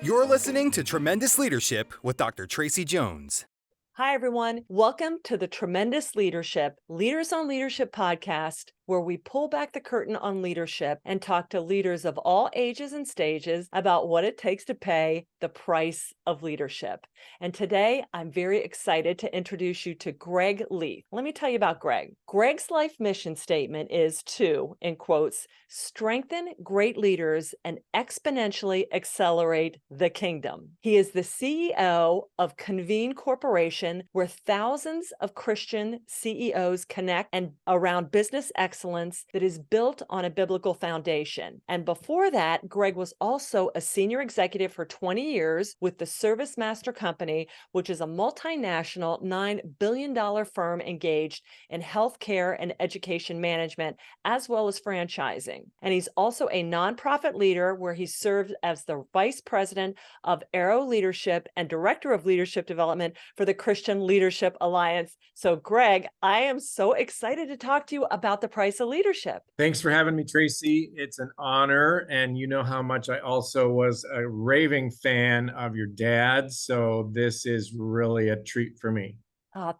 You're listening to Tremendous Leadership with Dr. Tracy Jones. Hi, everyone. Welcome to the Tremendous Leadership Leaders on Leadership podcast, where we pull back the curtain on leadership and talk to leaders of all ages and stages about what it takes to pay the price of leadership. And today, I'm very excited to introduce you to Greg Leith. Let me tell you about Greg. Greg's life mission statement is to, in quotes, strengthen great leaders and exponentially accelerate the kingdom. He is the CEO of Convene Corporation, where thousands of Christian CEOs connect and around business excellence that is built on a biblical foundation. And before that, Greg was also a senior executive for 20 years with the Service Master Company, which is a multinational $9 billion firm engaged in healthcare and education management, as well as franchising. And he's also a nonprofit leader where he served as the vice president of Arrow Leadership and director of leadership development for the Christian Leadership Alliance. So, Greg, I am so excited to talk to you about the price of leadership. Thanks for having me, Tracy. It's an honor. And you know how much I also was a raving fan of your dad. So this is really a treat for me.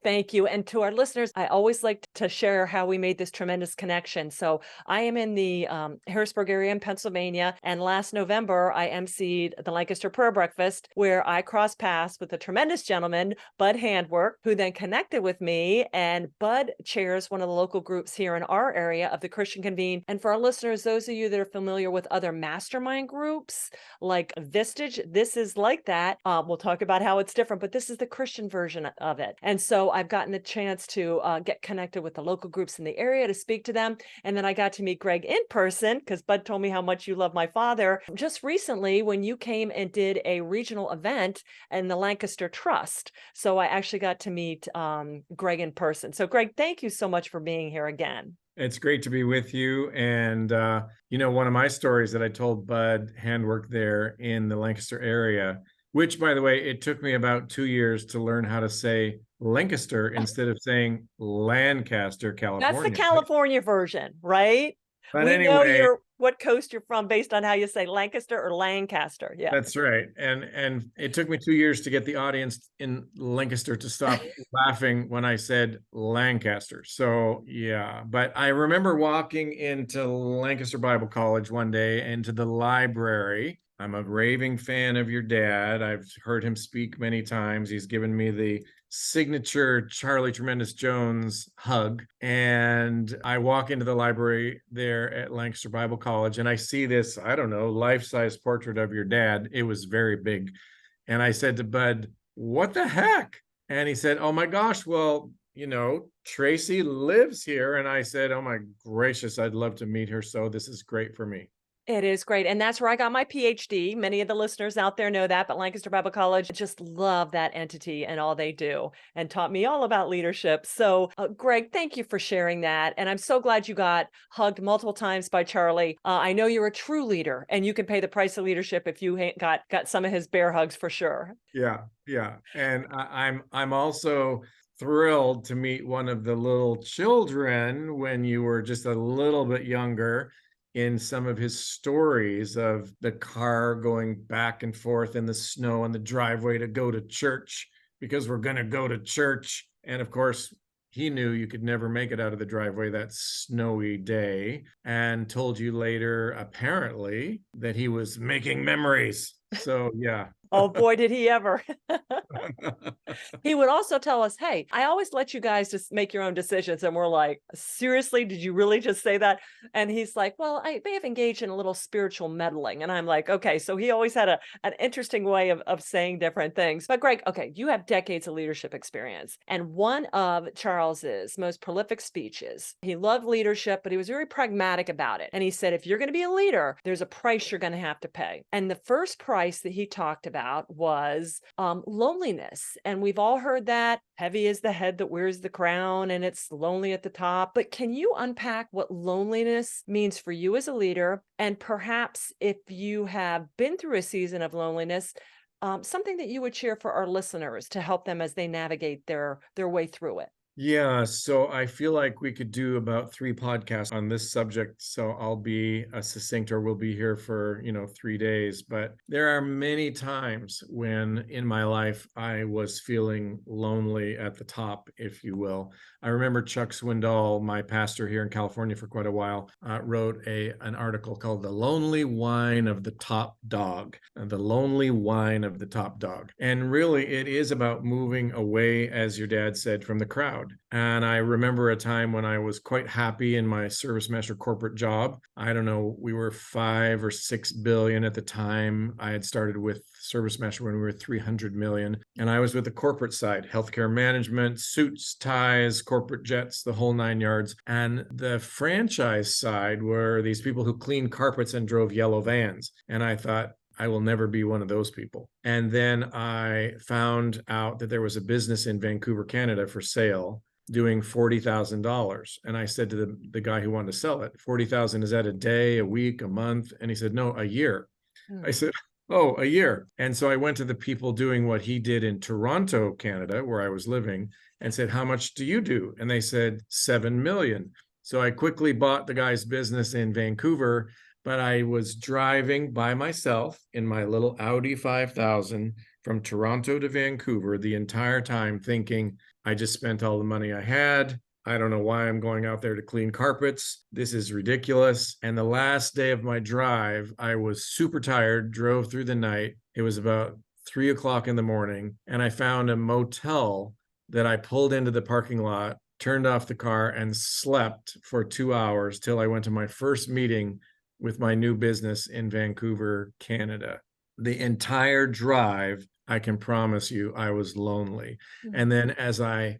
Thank you. And to our listeners, I always like to share how we made this tremendous connection. So I am in the Harrisburg area in Pennsylvania. And last November, I emceed the Lancaster Prayer Breakfast, where I crossed paths with a tremendous gentleman, Bud Handwork, who then connected with me. And Bud chairs one of the local groups here in our area of the Christian Convene. And for our listeners, those of you that are familiar with other mastermind groups like Vistage, this is like that. We'll talk about how it's different, but this is the Christian version of it. And so I've gotten a chance to get connected with the local groups in the area to speak to them. And then I got to meet Greg in person because Bud told me how much you love my father just recently when you came and did a regional event in the Lancaster Trust. So I actually got to meet Greg in person. So Greg, thank you so much for being here again. It's great to be with you. And, one of my stories that I told Bud Handwork there in the Lancaster area, which, by the way, it took me about 2 years to learn how to say Lancaster instead of saying Lancaster, California. That's the California version, right? But we anyway, know what coast you're from based on how you say Lancaster or Lancaster. Yeah, that's right. And it took me 2 years to get the audience in Lancaster to stop laughing when I said Lancaster. So yeah, but I remember walking into Lancaster Bible College one day into the library. I'm a raving fan of your dad. I've heard him speak many times. He's given me the signature Charlie Tremendous Jones hug. And I walk into the library there at Lancaster Bible College and I see this, I don't know, life-size portrait of your dad. It was very big. And I said to Bud, what the heck? And he said, oh my gosh, well, Tracy lives here. And I said, oh my gracious, I'd love to meet her. So this is great for me. it is great. And that's where I got my PhD. Many of the listeners out there know that, but Lancaster Bible College, just love that entity and all they do and taught me all about leadership. So Greg, thank you for sharing that. And I'm so glad you got hugged multiple times by Charlie. I know you're a true leader and you can pay the price of leadership if you got some of his bear hugs for sure. Yeah. And I'm also thrilled to meet one of the little children when you were just a little bit younger in some of his stories of the car going back and forth in the snow on the driveway to go to church because we're going to go to church. And of course, he knew you could never make it out of the driveway that snowy day and told you later, apparently, that he was making memories. So, yeah. Oh boy, did he ever. He would also tell us, hey, I always let you guys just make your own decisions. And we're like, seriously, did you really just say that? And he's like, well, I may have engaged in a little spiritual meddling. And I'm like, okay, so he always had an interesting way of saying different things. But Greg, okay, you have decades of leadership experience. And one of Charles's most prolific speeches, he loved leadership, but he was very pragmatic about it. And he said, if you're going to be a leader, there's a price you're going to have to pay. And the first price that he talked about was loneliness. And we've all heard that heavy is the head that wears the crown and it's lonely at the top. But can you unpack what loneliness means for you as a leader? And perhaps if you have been through a season of loneliness, something that you would share for our listeners to help them as they navigate their way through it. Yeah, so I feel like we could do about 3 podcasts on this subject. So I'll be a succinct, or we'll be here for, 3 days. But there are many times when in my life I was feeling lonely at the top, if you will. I remember Chuck Swindoll, my pastor here in California for quite a while, wrote an article called "The Lonely Whine of the Top Dog." The lonely whine of the top dog. And really, it is about moving away, as your dad said, from the crowd. And I remember a time when I was quite happy in my service master corporate job. I don't know, we were 5 or 6 billion at the time. I had started with service master when we were 300 million. And I was with the corporate side, healthcare management, suits, ties, corporate jets, the whole 9 yards. And the franchise side were these people who cleaned carpets and drove yellow vans. And I thought, I will never be one of those people. And then I found out that there was a business in Vancouver, Canada for sale doing $40,000. And I said to the guy who wanted to sell it, 40,000, is that a day, a week, a month? And he said, no, a year. I said, oh, a year. And so I went to the people doing what he did in Toronto, Canada, where I was living, and said, how much do you do? And they said, 7 million. So I quickly bought the guy's business in Vancouver, but I was driving by myself in my little Audi 5000 from Toronto to Vancouver the entire time, thinking, I just spent all the money I had. I don't know why I'm going out there to clean carpets. This is ridiculous. And the last day of my drive, I was super tired, drove through the night. It was about 3 o'clock in the morning, and I found a motel that I pulled into the parking lot, turned off the car, and slept for 2 hours till I went to my first meeting with my new business in Vancouver, Canada. The entire drive, I can promise you, I was lonely. And then as I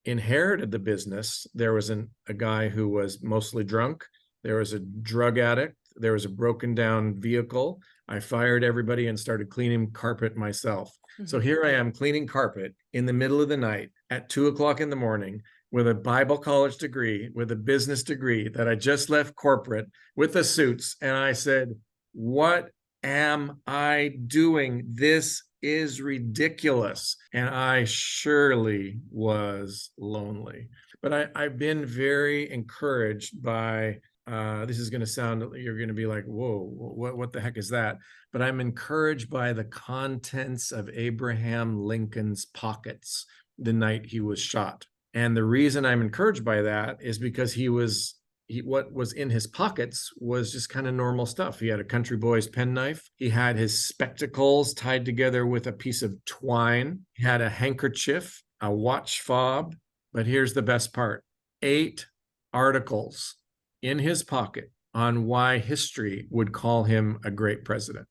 inherited the business, there was a guy who was mostly drunk. There was a drug addict. There was a broken down vehicle. I fired everybody and started cleaning carpet myself. So here I am cleaning carpet in the middle of the night at 2 o'clock in the morning with a Bible college degree, with a business degree that I just left corporate with the suits. And I said, what am I doing? This is ridiculous. And I surely was lonely. But I've been very encouraged by, this is going to sound, you're going to be like, whoa, what the heck is that? But I'm encouraged by the contents of Abraham Lincoln's pockets the night he was shot. And the reason I'm encouraged by that is because what was in his pockets was just kind of normal stuff. He had a country boy's penknife. He had his spectacles tied together with a piece of twine. He had a handkerchief, a watch fob. But here's the best part: 8 articles in his pocket on why history would call him a great president.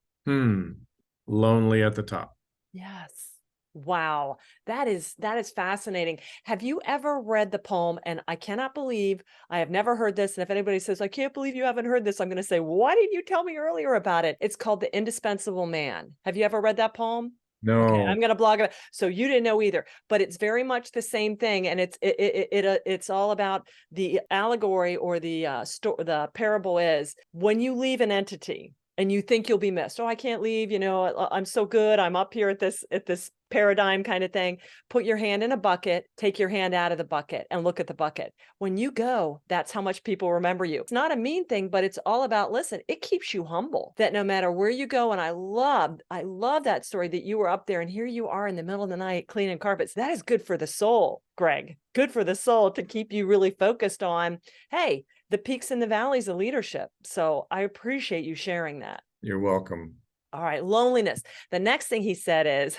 Lonely at the top. Yes. Wow. That is fascinating. Have you ever read the poem? And I cannot believe I have never heard this. And if anybody says, I can't believe you haven't heard this, I'm going to say, why didn't you tell me earlier about it? It's called The Indispensable Man. Have you ever read that poem? No. Okay, I'm going to blog it. So you didn't know either, but it's very much the same thing. And it's all about the allegory, or the parable is, when you leave an entity and you think you'll be missed. Oh, I can't leave. I'm so good. I'm up here at this paradigm kind of thing. Put your hand in a bucket, take your hand out of the bucket and look at the bucket. When you go, that's how much people remember you. It's not a mean thing, but it's all about, listen, it keeps you humble, that no matter where you go. And I love that story that you were up there and here you are in the middle of the night cleaning carpets. That is good for the soul, Greg. Good for the soul, to keep you really focused on, hey, the peaks and the valleys of leadership. So I appreciate you sharing that. You're welcome. All right, loneliness. The next thing he said is,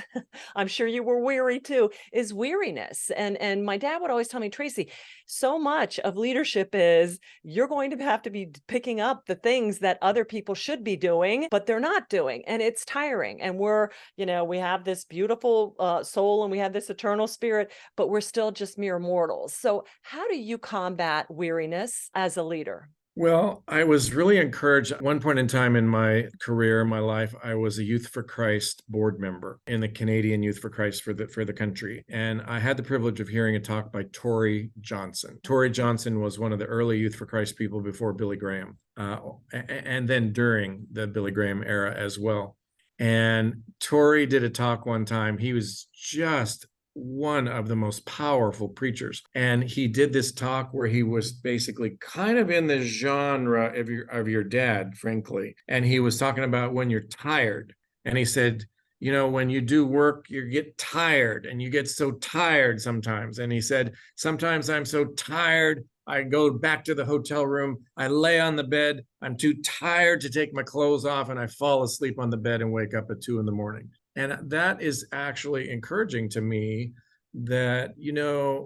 I'm sure you were weary too, is weariness. And my dad would always tell me, Tracy, so much of leadership is you're going to have to be picking up the things that other people should be doing, but they're not doing. And it's tiring. And we have this beautiful soul and we have this eternal spirit, but we're still just mere mortals. So how do you combat weariness as a leader? Well, I was really encouraged. At one point in time in my career, my life, I was a Youth for Christ board member in the Canadian Youth for Christ for the country. And I had the privilege of hearing a talk by Tory Johnson. Tory Johnson was one of the early Youth for Christ people before Billy Graham, and then during the Billy Graham era as well. And Tory did a talk one time. He was just one of the most powerful preachers. And he did this talk where he was basically kind of in the genre of your dad, frankly. And he was talking about when you're tired. And he said, when you do work, you get tired and you get so tired sometimes. And he said, sometimes I'm so tired, I go back to the hotel room, I lay on the bed, I'm too tired to take my clothes off, and I fall asleep on the bed and wake up at 2 a.m. And that is actually encouraging to me that,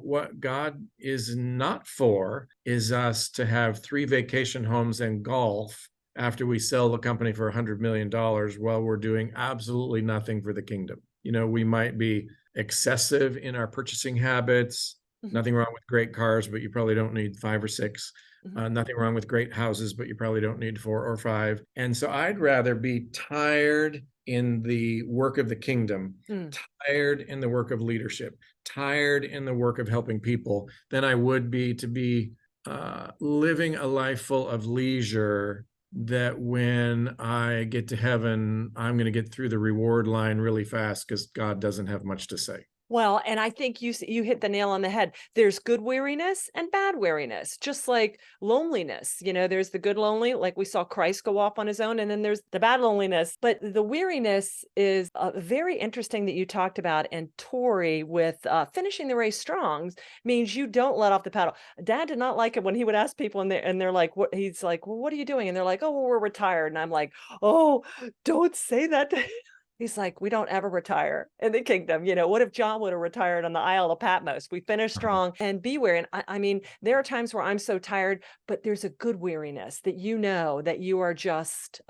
what God is not for is us to have 3 vacation homes and golf after we sell the company for $100 million while we're doing absolutely nothing for the kingdom. We might be excessive in our purchasing habits. Nothing wrong with great cars, but you probably don't need 5 or 6. Nothing wrong with great houses, but you probably don't need 4 or 5. And so I'd rather be tired in the work of the kingdom, tired in the work of leadership, tired in the work of helping people than I would be to be living a life full of leisure, that when I get to heaven, I'm going to get through the reward line really fast because God doesn't have much to say. Well, and I think you hit the nail on the head. There's good weariness and bad weariness, just like loneliness. There's the good lonely, like we saw Christ go off on his own, and then there's the bad loneliness. But the weariness is very interesting that you talked about. And Tori, with finishing the race strong, means you don't let off the paddle. Dad did not like it when he would ask people, and they're like, "What?" He's like, "Well, what are you doing?" And they're like, "Oh, well, we're retired." And I'm like, "Oh, don't say that." He's like, we don't ever retire in the kingdom. What if John would have retired on the Isle of Patmos? We finish strong and be weary. And I mean, there are times where I'm so tired, but there's a good weariness that that you are just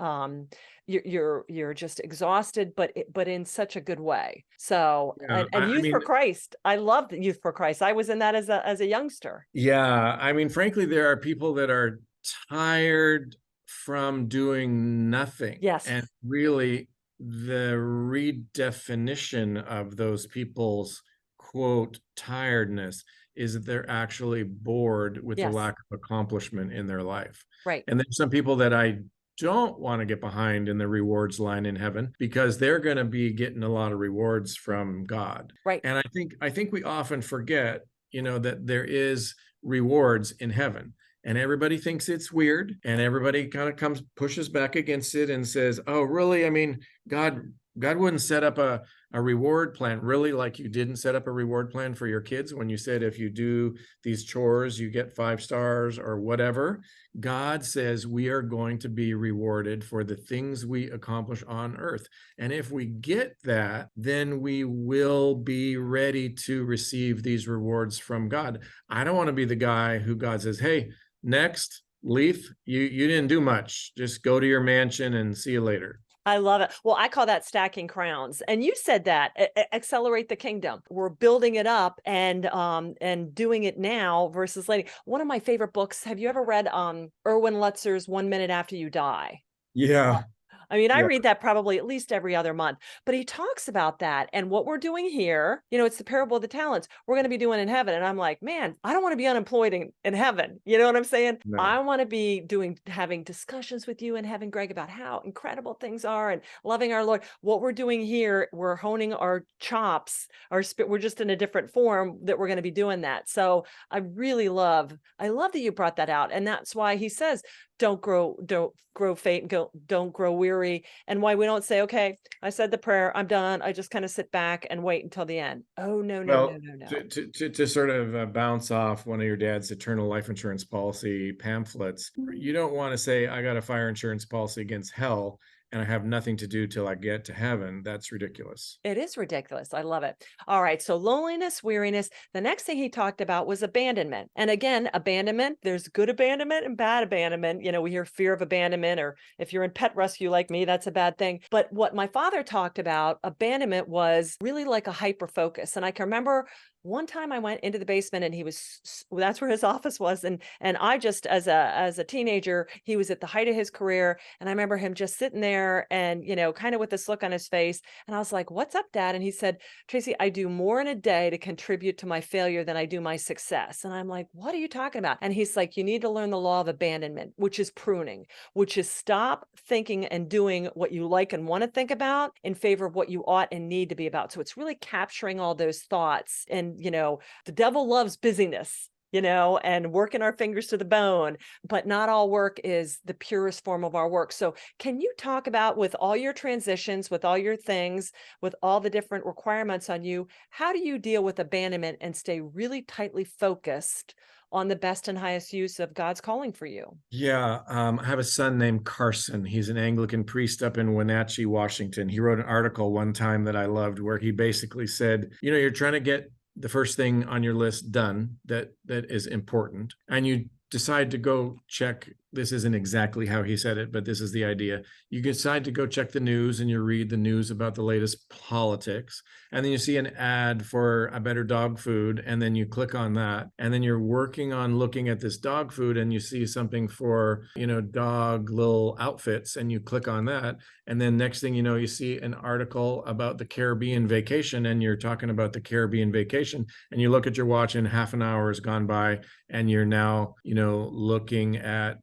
you're just exhausted, but in such a good way. So Yeah, and Youth for Christ. I love the Youth for Christ. I was in that as a youngster. Yeah, I mean, frankly, there are people that are tired from doing nothing. Yes. And really, the redefinition of those people's quote tiredness is that they're actually bored with the lack of accomplishment in their life. Right. And there's some people that I don't want to get behind in the rewards line in heaven because they're going to be getting a lot of rewards from God. Right. And I think we often forget, that there is rewards in heaven. And everybody thinks it's weird, and everybody kind of pushes back against it and says, oh, really? I mean, God wouldn't set up a reward plan, really, like you didn't set up a reward plan for your kids when you said, if you do these chores, you get 5 stars or whatever. God says we are going to be rewarded for the things we accomplish on earth. And if we get that, then we will be ready to receive these rewards from God. I don't want to be the guy who God says, hey, next, Leith, you didn't do much. Just go to your mansion and see you later. I love it. Well, I call that stacking crowns. And you said that accelerate the kingdom. We're building it up and doing it now versus later. One of my favorite books. Have you ever read Erwin Lutzer's 1 Minute After You Die? Yeah. I mean, I read that probably at least every other month, but he talks about that and what we're doing here. It's the parable of the talents we're going to be doing in heaven. And I'm like, man, I don't want to be unemployed in heaven. You know what I'm saying? No. I want to be having discussions with you in heaven, Greg, about how incredible things are and loving our Lord. What we're doing here, we're honing our chops, we're just in a different form that we're going to be doing that. So I love that you brought that out. And that's why he says, don't grow faint, don't grow weary. And why we don't say, okay, I said the prayer, I'm done. I just kind of sit back and wait until the end. Oh, no. To sort of bounce off one of your dad's eternal life insurance policy pamphlets, you don't want to say, I got a fire insurance policy against hell and I have nothing to do till I get to heaven. That's ridiculous. It is ridiculous. I love it. All right. So loneliness, weariness. The next thing he talked about was abandonment. And again, abandonment, there's good abandonment and bad abandonment. We hear fear of abandonment, or if you're in pet rescue like me, that's a bad thing. But what my father talked about, abandonment was really like a hyper focus. And I can remember one time I went into the basement and that's where his office was. And I just, as a teenager, he was at the height of his career. And I remember him just sitting there and, kind of with this look on his face. And I was like, "What's up, Dad?" And he said, "Tracy, I do more in a day to contribute to my failure than I do my success." And I'm like, "What are you talking about?" And he's like, "You need to learn the law of abandonment, which is pruning, which is stop thinking and doing what you like and want to think about in favor of what you ought and need to be about." So it's really capturing all those thoughts. And, the devil loves busyness, and working our fingers to the bone, but not all work is the purest form of our work. So can you talk about, with all your transitions, with all your things, with all the different requirements on you, how do you deal with abandonment and stay really tightly focused on the best and highest use of God's calling for you? Yeah, I have a son named Carson. He's an Anglican priest up in Wenatchee, Washington. He wrote an article one time that I loved where he basically said, you're trying to get the first thing on your list done that is important, and you decide to go check. This isn't exactly how he said it, but this is the idea. You decide to go check the news and you read the news about the latest politics. And then you see an ad for a better dog food. And then you click on that. And then you're working on looking at this dog food and you see something for, dog little outfits, and you click on that. And then next thing you know, you see an article about the Caribbean vacation and you're talking about the Caribbean vacation. And you look at your watch and half an hour has gone by and you're now, looking at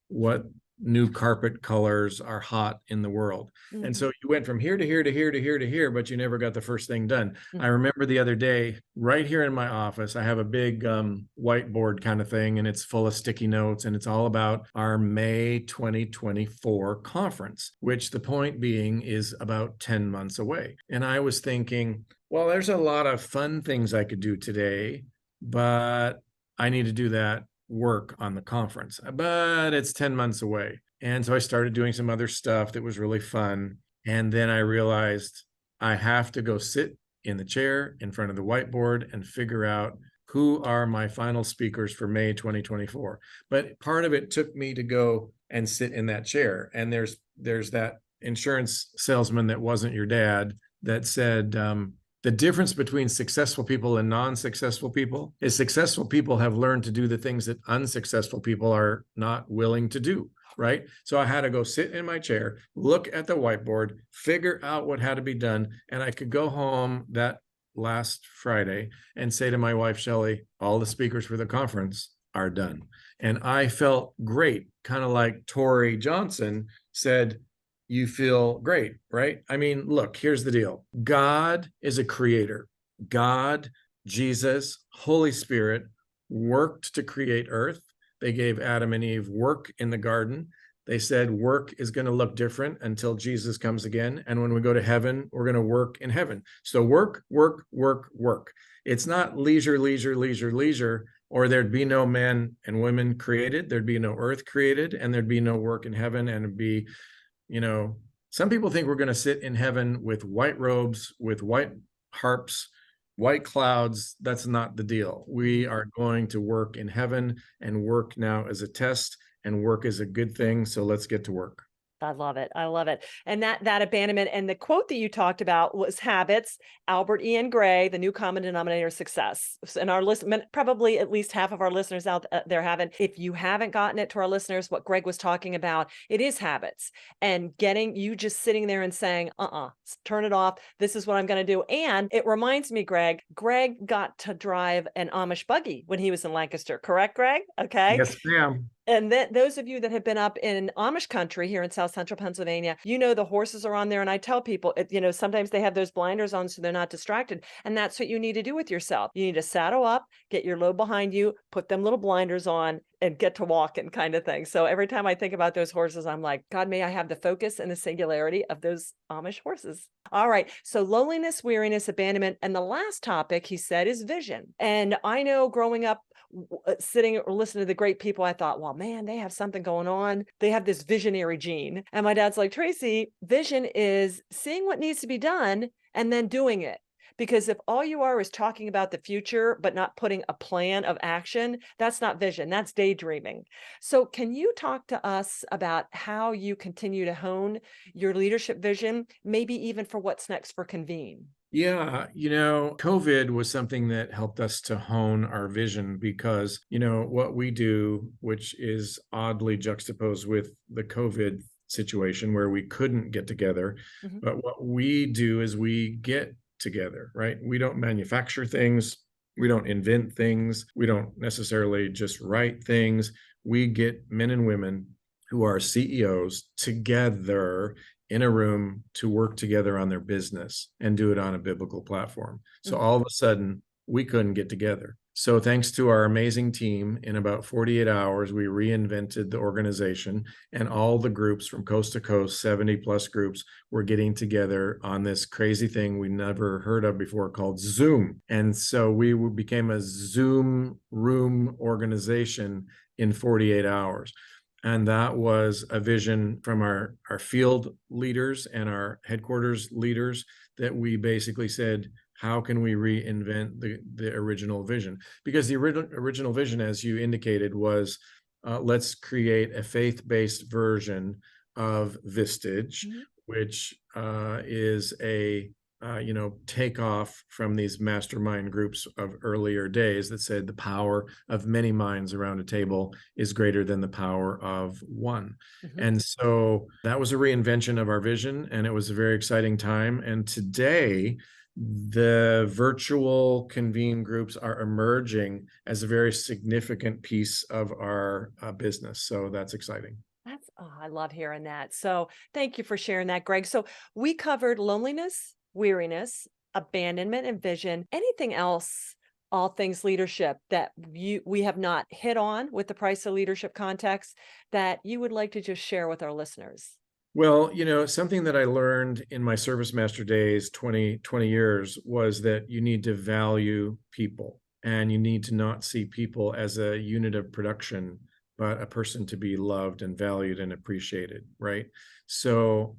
what new carpet colors are hot in the world. Mm-hmm. And so you went from here to here to here to here to here, but you never got the first thing done. Mm-hmm. I remember the other day, right here in my office, I have a big whiteboard kind of thing, and it's full of sticky notes, and it's all about our May 2024 conference, which the point being is about 10 months away. And I was thinking, well, there's a lot of fun things I could do today, but I need to do that work on the conference, but it's 10 months away. And so I started doing some other stuff that was really fun. And then I realized I have to go sit in the chair in front of the whiteboard and figure out who are my final speakers for May 2024. But part of it took me to go and sit in that chair. And there's that insurance salesman that wasn't your dad that said, the difference between successful people and non-successful people is successful people have learned to do the things that unsuccessful people are not willing to do, right? So I had to go sit in my chair, look at the whiteboard, figure out what had to be done, and I could go home that last Friday and say to my wife, Shelley, all the speakers for the conference are done. And I felt great, kind of like Tori Johnson said, you feel great, right? I mean, look, here's the deal. God is a creator. God, Jesus, Holy Spirit worked to create earth. They gave Adam and Eve work in the garden. They said work is going to look different until Jesus comes again. And when we go to heaven, we're going to work in heaven. So work, work, work, work. It's not leisure, leisure, leisure, leisure, or there'd be no men and women created. There'd be no earth created, and there'd be no work in heaven, and it'd be, some people think we're going to sit in heaven with white robes, with white harps, white clouds. That's not the deal. We are going to work in heaven, and work now is a test, and work is a good thing. So let's get to work. I love it. I love it. And that abandonment, and the quote that you talked about was habits, Albert Ian Gray, the new common denominator of success. And our probably at least half of our listeners out there haven't. If you haven't gotten it, to our listeners, what Greg was talking about, it is habits, and getting you just sitting there and saying, turn it off. This is what I'm going to do. And it reminds me, Greg got to drive an Amish buggy when he was in Lancaster. Correct, Greg? Okay. Yes, ma'am. And then those of you that have been up in Amish country here in South Central Pennsylvania, the horses are on there. And I tell people, sometimes they have those blinders on so they're not distracted. And that's what you need to do with yourself. You need to saddle up, get your load behind you, put them little blinders on, and get to walking, kind of thing. So every time I think about those horses, I'm like, God, may I have the focus and the singularity of those Amish horses. All right. So loneliness, weariness, abandonment. And the last topic he said is vision. And I know growing up, sitting or listening to the great people, I thought, well, man, they have something going on. They have this visionary gene. And my dad's like, Tracy, vision is seeing what needs to be done and then doing it. Because if all you are is talking about the future, but not putting a plan of action, that's not vision, that's daydreaming. So can you talk to us about how you continue to hone your leadership vision, maybe even for what's next for Convene? Yeah, COVID was something that helped us to hone our vision because, what we do, which is oddly juxtaposed with the COVID situation where we couldn't get together, Mhm. but what we do is we get together, right? We don't manufacture things, we don't invent things, we don't necessarily just write things. We get men and women who are CEOs together in a room to work together on their business and do it on a biblical platform. So Mhm. all of a sudden, we couldn't get together. So thanks to our amazing team, in about 48 hours, we reinvented the organization, and all the groups from coast to coast, 70 plus groups, were getting together on this crazy thing we never heard of before called Zoom. And so we became a Zoom room organization in 48 hours. And that was a vision from our field leaders and our headquarters leaders that we basically said, how can we reinvent the original vision? Because the original vision, as you indicated, was let's create a faith-based version of Vistage, Mhm. which is a takeoff from these mastermind groups of earlier days that said the power of many minds around a table is greater than the power of one. Mhm. And so that was a reinvention of our vision, and it was a very exciting time. And today, the virtual convene groups are emerging as a very significant piece of our business. So that's exciting. I love hearing that. So thank you for sharing that, Greg. So we covered loneliness, weariness, abandonment, and vision. Anything else, all things leadership that we have not hit on with the price of leadership context that you would like to just share with our listeners? Well, something that I learned in my service master days, 20 years, was that you need to value people, and you need to not see people as a unit of production, but a person to be loved and valued and appreciated, right? So,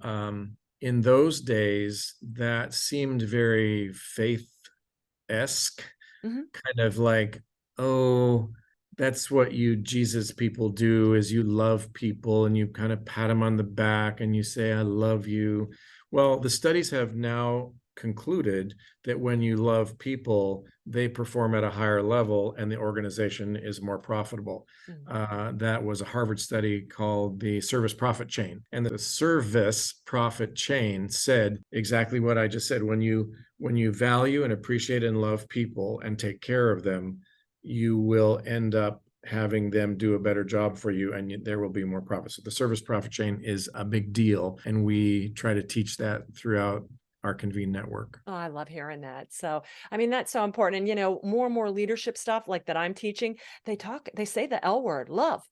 in those days, that seemed very faith-esque, Mhm. kind of like, oh, that's what you Jesus people do, is you love people and you kind of pat them on the back and you say, I love you. Well, the studies have now concluded that when you love people, they perform at a higher level and the organization is more profitable. Mm. That was a Harvard study called the service profit chain. And the service profit chain said exactly what I just said. When you value and appreciate and love people and take care of them, you will end up having them do a better job for you, and there will be more profit. So the service profit chain is a big deal, and we try to teach that throughout our Convene network. Oh, I love hearing that. So, I mean, that's so important. And, more and more leadership stuff like that I'm teaching, they say the L word, love.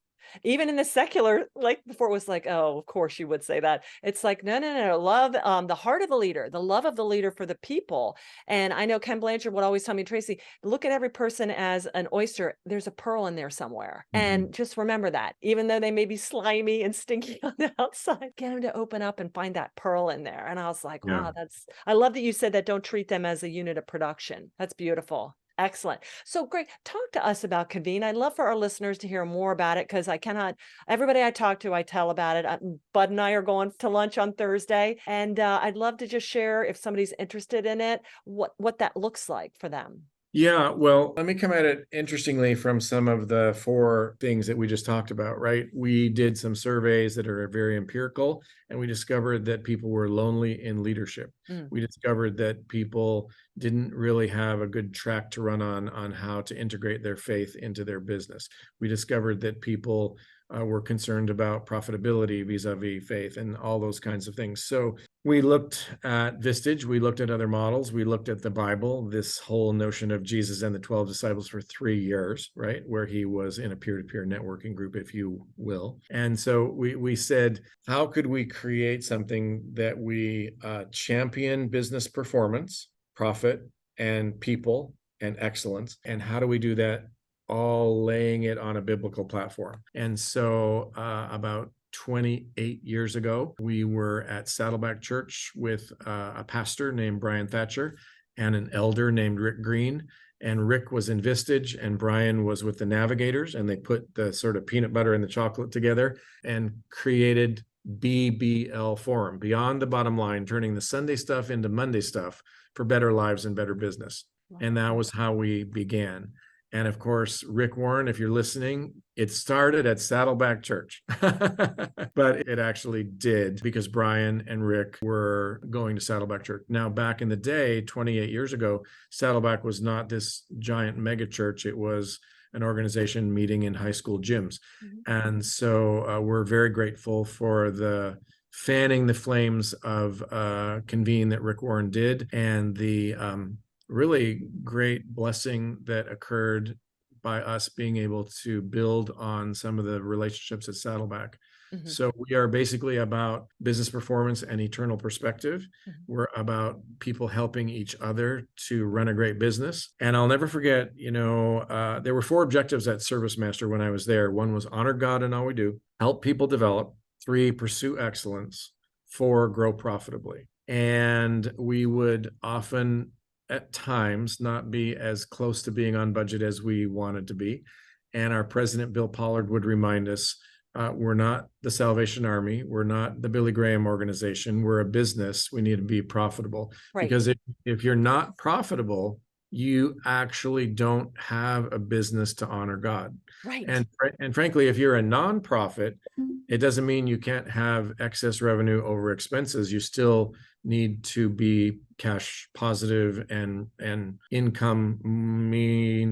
Even in the secular, like before it was like, oh, of course you would say that. It's like, no, no, no, love, the heart of the leader, the love of the leader for the people. And I know Ken Blanchard would always tell me, Tracy, look at every person as an oyster. There's a pearl in there somewhere. Mhm. And just remember that, even though they may be slimy and stinky on the outside, get them to open up and find that pearl in there. And I was like, Yeah. wow, I love that you said that, don't treat them as a unit of production. That's beautiful. Excellent. So, Greg, talk to us about Convene. I'd love for our listeners to hear more about it because everybody I talk to, I tell about it. Bud and I are going to lunch on Thursday, and I'd love to just share if somebody's interested in it, what that looks like for them. Yeah, well, let me come at it interestingly from some of the four things that we just talked about, right? We did some surveys that are very empirical, and we discovered that people were lonely in leadership. Mm. We discovered that people didn't really have a good track to run on how to integrate their faith into their business. We discovered that people were concerned about profitability vis-a-vis faith and all those kinds of things. So we looked at Vistage, we looked at other models, we looked at the Bible, this whole notion of Jesus and the 12 disciples for 3 years, right? Where he was in a peer-to-peer networking group, if you will. And so we said, how could we create something that we champion business performance, profit, and people and excellence? And how do we do that all laying it on a biblical platform? And so about 28 years ago, we were at Saddleback Church with a pastor named Brian Thatcher and an elder named Rick Green. And Rick was in Vistage and Brian was with the Navigators, and they put the sort of peanut butter and the chocolate together and created BBL Forum, Beyond the Bottom Line, turning the Sunday stuff into Monday stuff for better lives and better business. And that was how we began. And of course, Rick Warren, if you're listening, it started at Saddleback Church, but it actually did because Brian and Rick were going to Saddleback Church. Now, back in the day, 28 years ago, Saddleback was not this giant mega church. It was an organization meeting in high school gyms. And so we're very grateful for the fanning the flames of Convene that Rick Warren did, and the really great blessing that occurred by us being able to build on some of the relationships at Saddleback. So we are basically about business performance and eternal perspective. We're about people helping each other to run a great business. And I'll never forget, there were 4 objectives at Service Master when I was there. 1 was honor God in all we do, help people develop. 3, pursue excellence. 4, grow profitably. And we would often at times not be as close to being on budget as we wanted to be. And our president, Bill Pollard, would remind us, we're not the Salvation Army. We're not the Billy Graham organization. We're a business. We need to be profitable. Right. Because if you're not profitable, you actually don't have a business to honor God. Right. And frankly, if you're a nonprofit, it doesn't mean you can't have excess revenue over expenses. You still need to be cash positive and income meaning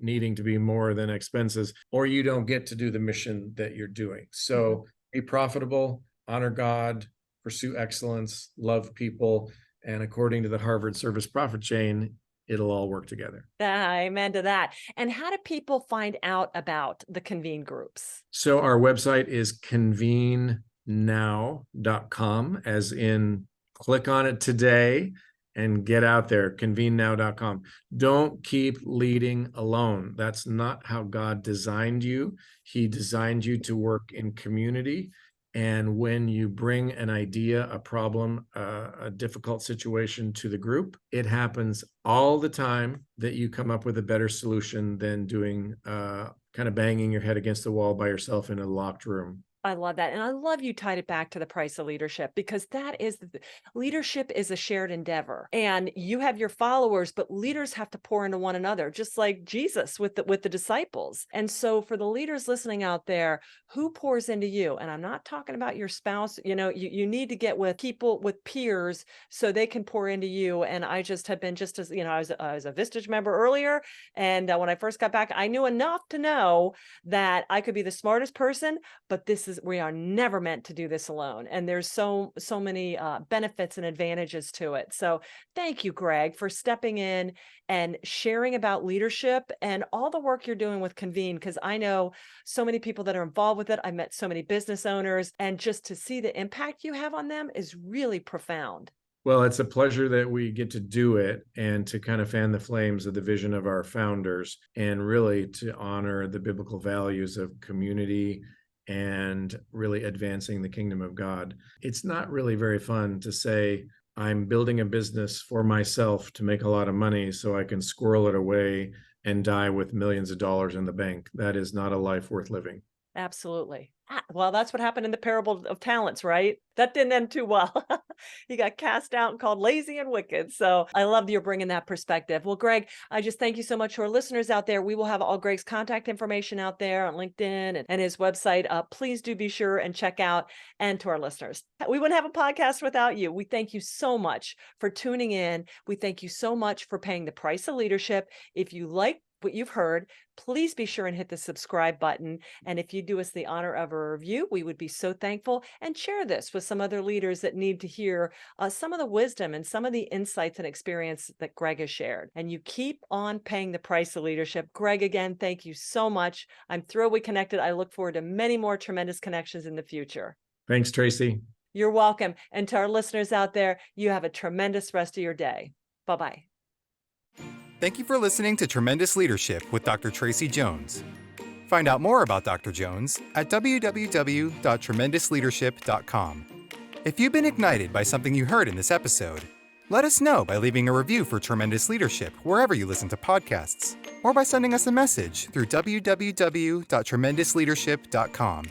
needing to be more than expenses, or you don't get to do the mission that you're doing. So be profitable, honor God, pursue excellence, love people, and according to the Harvard Service Profit Chain, it'll all work together. Amen to that. And how do people find out about the Convene groups? So our website is convenenow.com, as in click on it today and get out there, convenenow.com. Don't keep leading alone. That's not how God designed you. He designed you to work in community. And when you bring an idea, a problem, a difficult situation to the group, it happens all the time that you come up with a better solution than doing kind of banging your head against the wall by yourself in a locked room. I love that. And I love you tied it back to the price of leadership, because that is leadership is a shared endeavor, and you have your followers, but leaders have to pour into one another, just like Jesus with the disciples. And so for the leaders listening out there, who pours into you? And I'm not talking about your spouse. You need to get with people, with peers, so they can pour into you. And I just have been just as, I was a Vistage member earlier. And when I first got back, I knew enough to know that I could be the smartest person, but we are never meant to do this alone. And there's so many benefits and advantages to it. So thank you, Greg, for stepping in and sharing about leadership and all the work you're doing with Convene, because I know so many people that are involved with it. I met so many business owners, and just to see the impact you have on them is really profound. Well, it's a pleasure that we get to do it and to kind of fan the flames of the vision of our founders, and really to honor the biblical values of community and really advancing the kingdom of God. It's not really very fun to say, I'm building a business for myself to make a lot of money so I can squirrel it away and die with millions of dollars in the bank. That is not a life worth living. Absolutely. Well, that's what happened in the parable of talents, right? That didn't end too well. He got cast out and called lazy and wicked. So I love you're bringing that perspective. Well, Greg, I just thank you so much to our listeners out there. We will have all Greg's contact information out there on LinkedIn and his website. Please do be sure and check out. And to our listeners, we wouldn't have a podcast without you. We thank you so much for tuning in. We thank you so much for paying the price of leadership. If you like what you've heard, please be sure and hit the subscribe button. And if you do us the honor of a review, we would be so thankful. And share this with some other leaders that need to hear some of the wisdom and some of the insights and experience that Greg has shared. And you keep on paying the price of leadership. Greg, again, thank you so much. I'm thrilled we connected. I look forward to many more tremendous connections in the future. Thanks, Tracy. You're welcome. And to our listeners out there, you have a tremendous rest of your day. Bye-bye. Thank you for listening to Tremendous Leadership with Dr. Tracy Jones. Find out more about Dr. Jones at www.tremendousleadership.com. If you've been ignited by something you heard in this episode, let us know by leaving a review for Tremendous Leadership wherever you listen to podcasts, or by sending us a message through www.tremendousleadership.com.